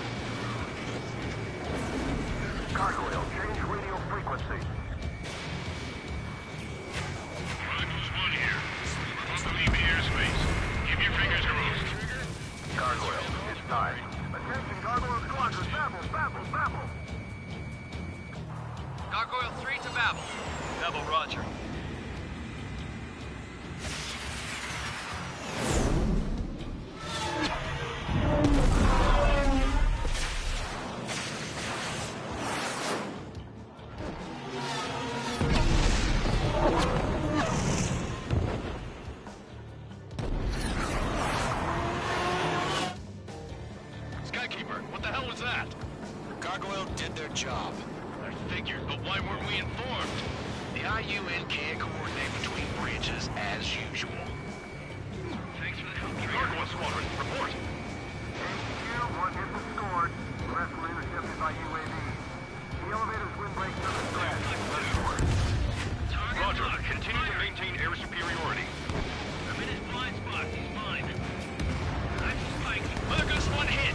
Gargoyle, change radio frequency. Rivals 1 here. About to leave the airspace. Keep your fingers crossed. Gargoyle, it's time. Attention, Gargoyle Squadron, babble, babble, babble. Gargoyle 3 to Babel. Babel, roger. Skykeeper, what the hell was that? Gargoyle did their job. I figured, but why weren't we informed? The IUN can't coordinate between branches as usual. Thanks for the help. Gargoyle Squadron, report. HQ, 1 hit was scored. The rest were intercepted by UAV. The elevator's windbreak doesn't crash. Roger, continue to maintain air superiority. I'm in his blind spot. He's mine. I'm spiking. Mother Goose 1 hit!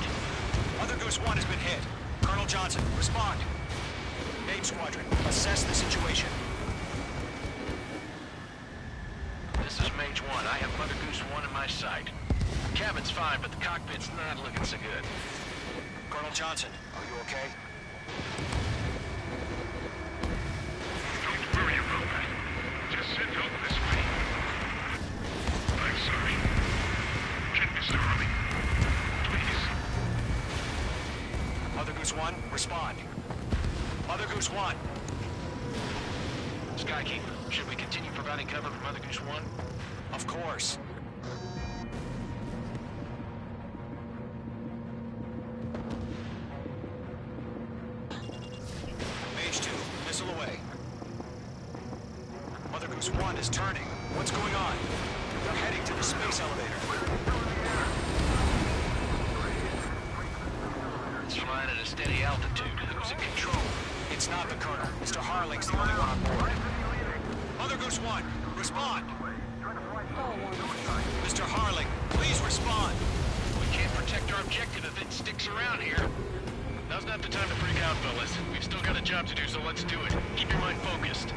Mother Goose 1 has been hit. Colonel Johnson, respond. Mage Squadron, assess the situation. This is Mage 1. I have Mother Goose 1 in my sight. Cabin's fine, but the cockpit's not looking so good. Colonel Johnson, are you okay? Don't worry about that. Just send help this way. I'm sorry. Get Mr. Harley. Please. Mother Goose 1, respond. Mother Goose 1. Skykeeper, should we continue providing cover for Mother Goose 1? Of course. Mage 2, missile away. Mother Goose 1 is turning. What's going on? They're heading to the space elevator. It's flying at a steady altitude. Who's in control? It's not the Colonel. Mr. Harling's the only one on board. Mother Goose 1, respond. Mr. Harling, please respond. We can't protect our objective if it sticks around here. Now's not the time to freak out, fellas. We've still got a job to do, so let's do it. Keep your mind focused.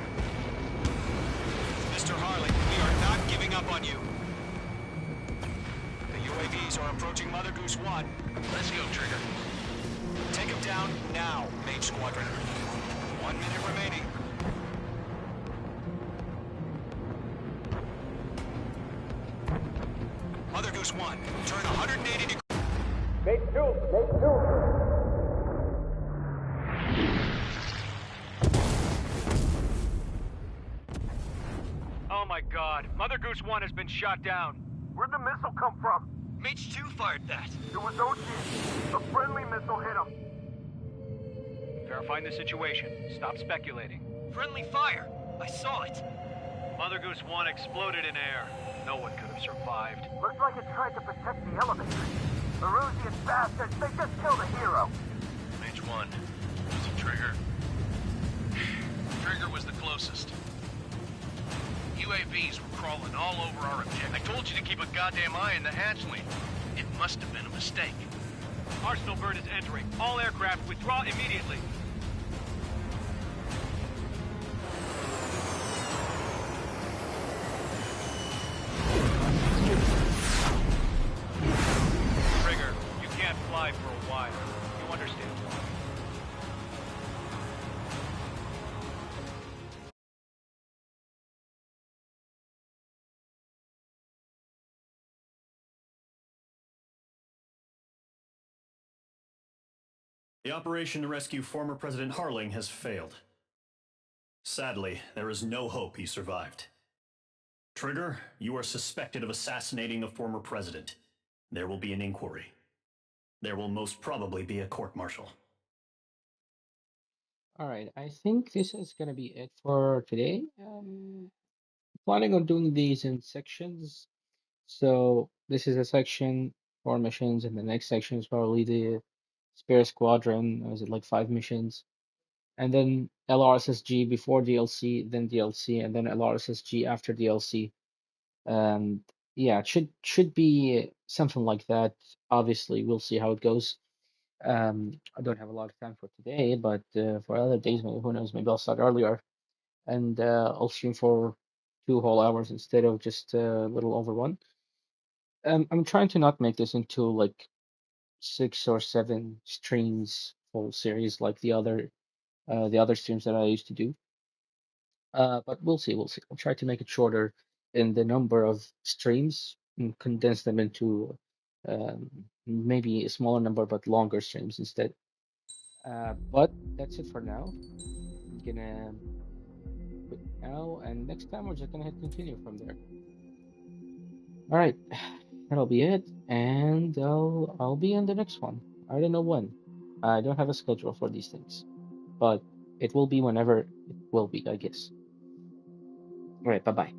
Mr. Harling, we are not giving up on you. The UAVs are approaching Mother Goose 1. Let's go, Trigger. Take him down now, Mage Squadron. 1 minute remaining. Mother Goose 1, turn 180 degrees. Oh my god. Mother Goose 1 has been shot down. Where'd the missile come from? Mage 2 fired that. It was OG. A friendly missile hit him. Verify Define the situation. Stop speculating. Friendly fire! I saw it! Mother Goose 1 exploded in air. No one could have survived. Looks like it tried to protect the elevator. Erusian bastards, they just killed a hero. Mage 1. Was it Trigger? Trigger was the closest. UAVs were crawling all over our objective. I told you to keep a goddamn eye on the hatchling. It must have been a mistake. Arsenal bird is entering. All aircraft withdraw immediately. Trigger, you can't fly for a while. You understand why. The operation to rescue former President Harling has failed. Sadly, there is no hope he survived. Trigger, you are suspected of assassinating the former president. There will be an inquiry. There will most probably be a court-martial. All right, I think this is gonna be it for today. Planning on doing these in sections. So this is a section, 4 missions, and the next section is probably the Spare Squadron. Is it like 5 missions? And then LRSSG before DLC, then DLC, and then LRSSG after DLC. And yeah, it should be something like that. Obviously, we'll see how it goes. I don't have a lot of time for today, but for other days, maybe who knows? Maybe I'll start earlier, and I'll stream for 2 whole hours instead of just a little over one. I'm trying to not make this into like 6 or 7 streams full series like the other streams that I used to do. But we'll see, we'll see. I'll try to make it shorter in the number of streams and condense them into maybe a smaller number but longer streams instead. But that's it for now. I'm gonna quit now, and next time we're just gonna hit continue from there. All right, that'll be it, and I'll be in the next one. I don't know when. I don't have a schedule for these things, but it will be whenever it will be, I guess. All right, bye bye.